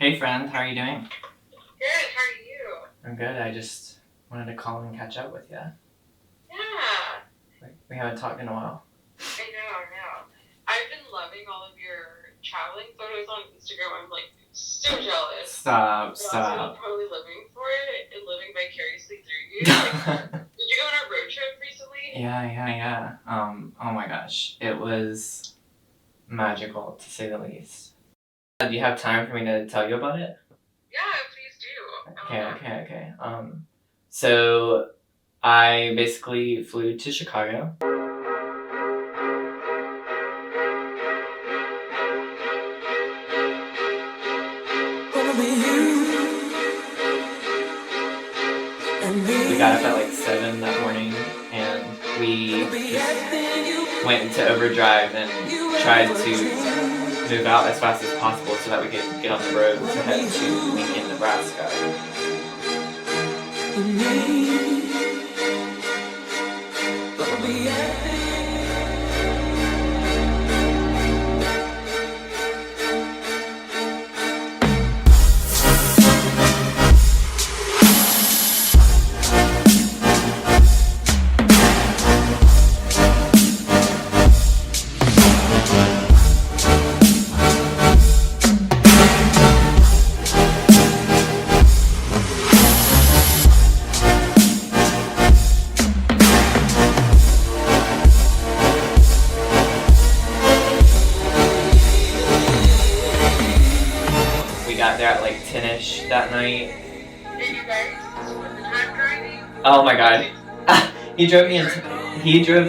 Hey friend, how are you doing? Good, how are you? I'm good. I just wanted to call and catch up with you. Yeah. We haven't talked in a while. I know. I've been loving all of your traveling photos on Instagram. I'm like so jealous. Stop. I'm totally living for it and living vicariously through you. Did you go on a road trip recently? Yeah. Oh my gosh. It was magical, to say the least. Do you have time for me to tell you about it? Yeah, please do. Okay. So I basically flew to Chicago. We got up at like 7 that morning and we just went into overdrive and tried to move out as fast as possible so that we could get on the road to head to Lincoln, Nebraska. We got there at like 10-ish that night. Did you guys spend the time driving? Oh my god. He drove the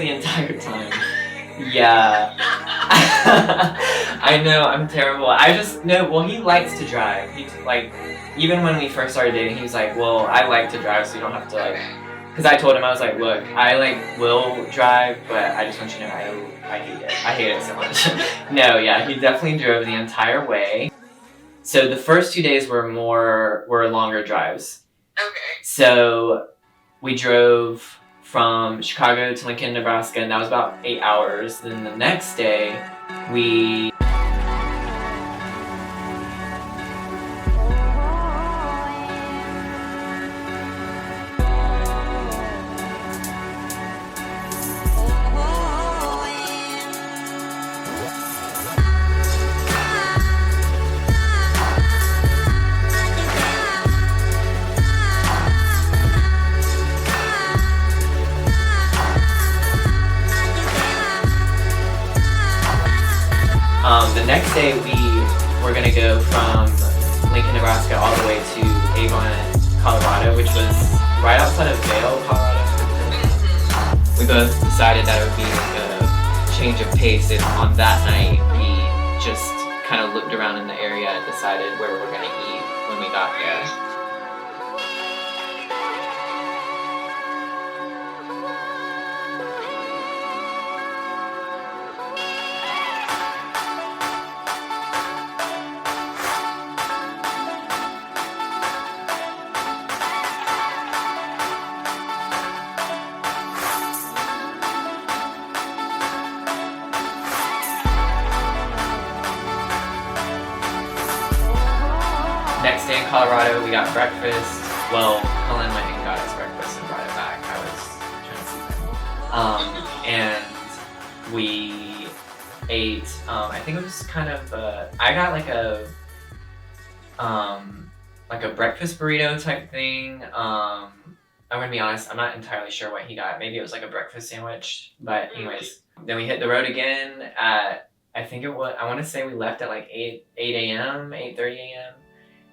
entire time. Yeah. I know, I'm terrible. He likes to drive. Even when we first started dating, he was like, well, I like to drive so you don't have to because I told him, I was like, look, I will drive, but I just want you to know I hate it. I hate it so much. No, yeah, he definitely drove the entire way. So the first 2 days were longer drives. Okay. So we drove from Chicago to Lincoln, Nebraska, and that was about 8 hours. Then the next day, the next day we were gonna go from Lincoln, Nebraska, all the way to Avon, Colorado, which was right outside of Vail, Colorado. We both decided that it would be like a change of pace, and on that night we just kind of looked around in the area and decided where we were gonna eat when we got there. Next day in Colorado, we got breakfast. Well, Colin went and got us breakfast and brought it back. I was trying to see him. And we ate, I think it was kind of, I got like a breakfast burrito type thing. I'm gonna be honest, I'm not entirely sure what he got. Maybe it was like a breakfast sandwich. But anyways, then we hit the road again at, I want to say we left at like 8 a.m., 8:30 a.m.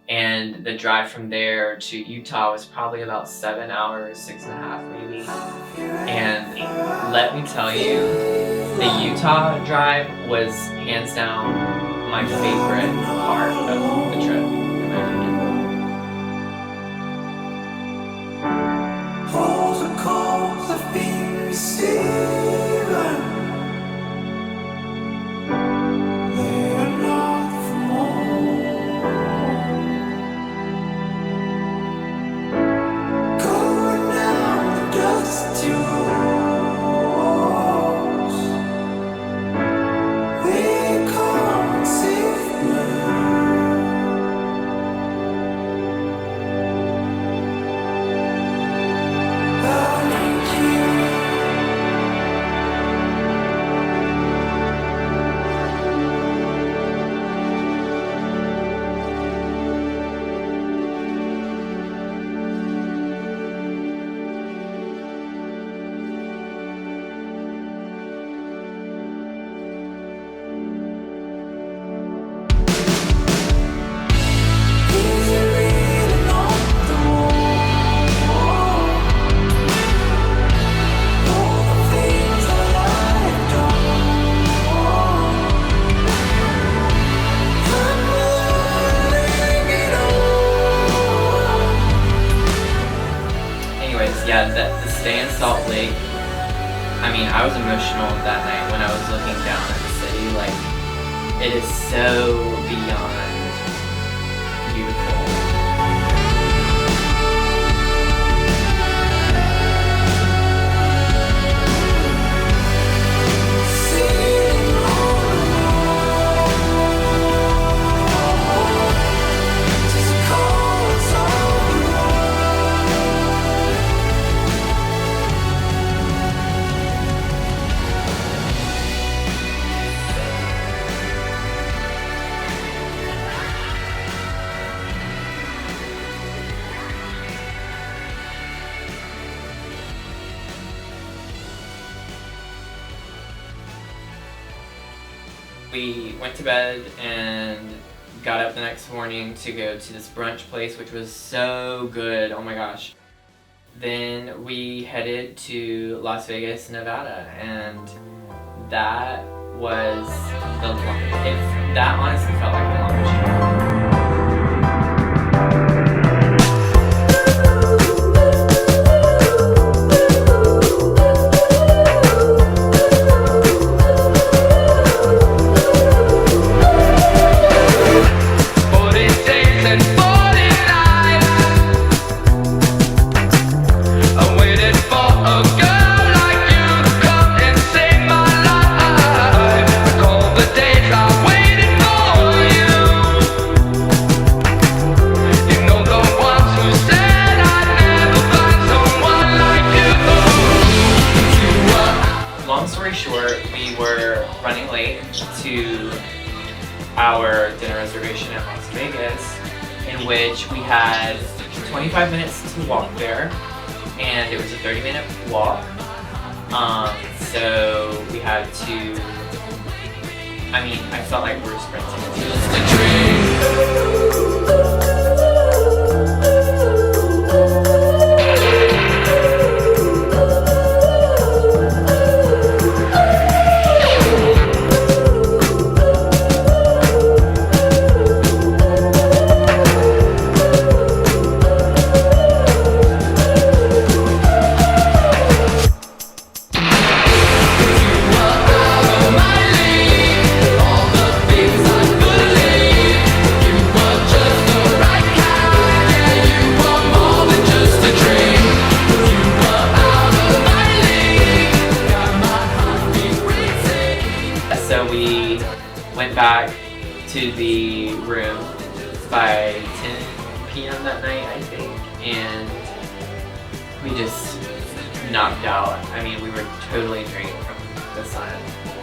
And the drive from there to Utah was probably about 7 hours, 6.5 maybe. And let me tell you, the Utah drive was hands down my favorite part of the trip, in my opinion. Protocols have been received. They are not from home. Going down the dusty roads. We can't save me. yeah, the stay in Salt Lake, I mean, I was emotional that night when I was looking down at the city. Like, it is so beyond beautiful. We went to bed and got up the next morning to go to this brunch place, which was so good. Oh my gosh. Then we headed to Las Vegas, Nevada, and that was that honestly felt like the longest trip. To our dinner reservation at Las Vegas, in which we had 25 minutes to walk there, and it was a 30-minute walk. So we had to, I mean, I felt like we were sprinting. So we went back to the room by 10 p.m. that night, I think, and we just knocked out. I mean, we were totally drained from the sun,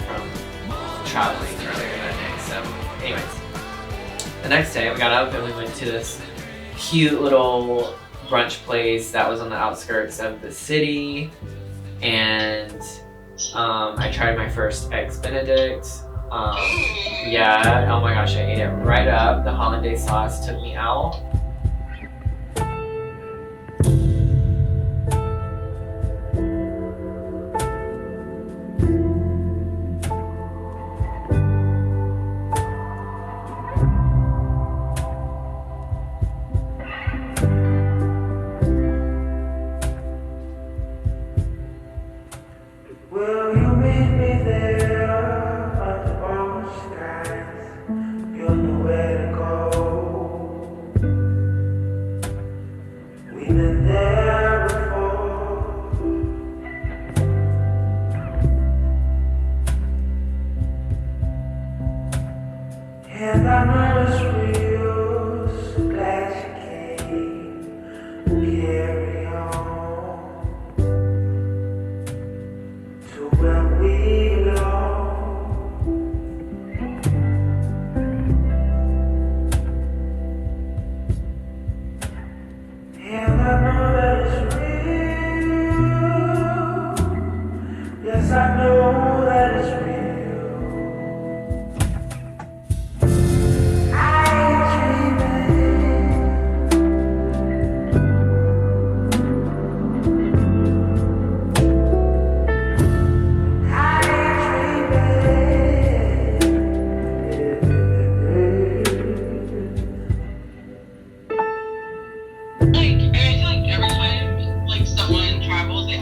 from traveling earlier that day. So anyways, the next day we got up and we went to this cute little brunch place that was on the outskirts of the city, and I tried my first Eggs Benedict. Yeah, oh my gosh, I ate it right up. The hollandaise sauce took me out. Will you meet me there under orange skies? You'll know where to go.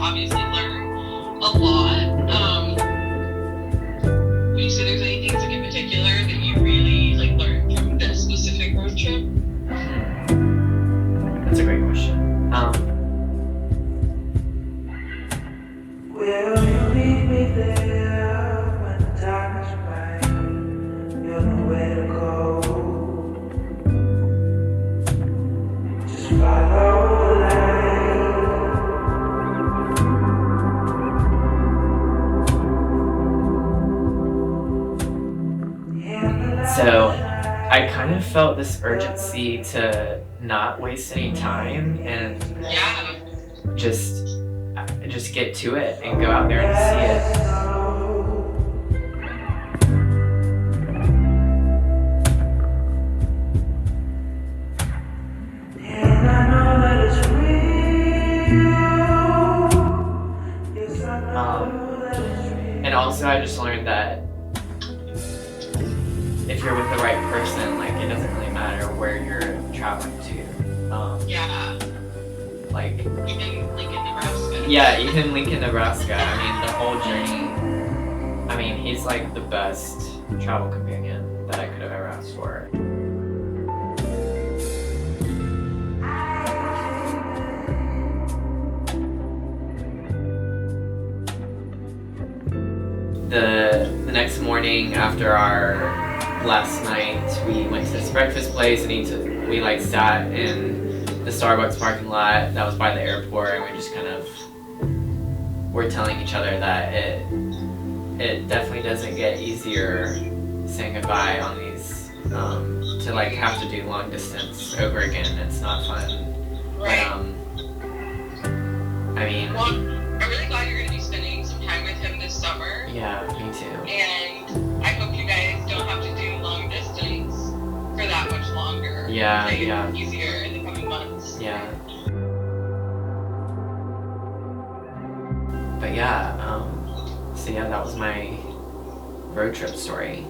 obviously learn a lot. Would you say there's any things like in particular that you really like learned from this specific road trip? That's a great question. Will you meet me there when the time is right? You'll know where to go. Just follow the light. So I kind of felt this urgency to not waste any time and Yeah. just get to it and go out there and see it. And I know that it's real. Yes, I know that it's real. And also I just learned that if you're with the right person, like it doesn't really matter where you're traveling to. Yeah. Like Even Lincoln, Nebraska. yeah, even Lincoln, Nebraska. I mean, the whole journey. I mean, he's like the best travel companion that I could have ever asked for. The next morning after our last night, we went to this breakfast place and we like sat in the Starbucks parking lot that was by the airport, and we just kind of were telling each other that it definitely doesn't get easier saying goodbye on these to like have to do long distance over again. It's not fun. Right. I mean, Well, I'm really glad you're going to be spending some time with him this summer. yeah, me too. And I hope you guys don't have to do long distance for that much longer. Yeah, Make it yeah. easier in the coming months. Yeah. But yeah, so yeah, that was my road trip story.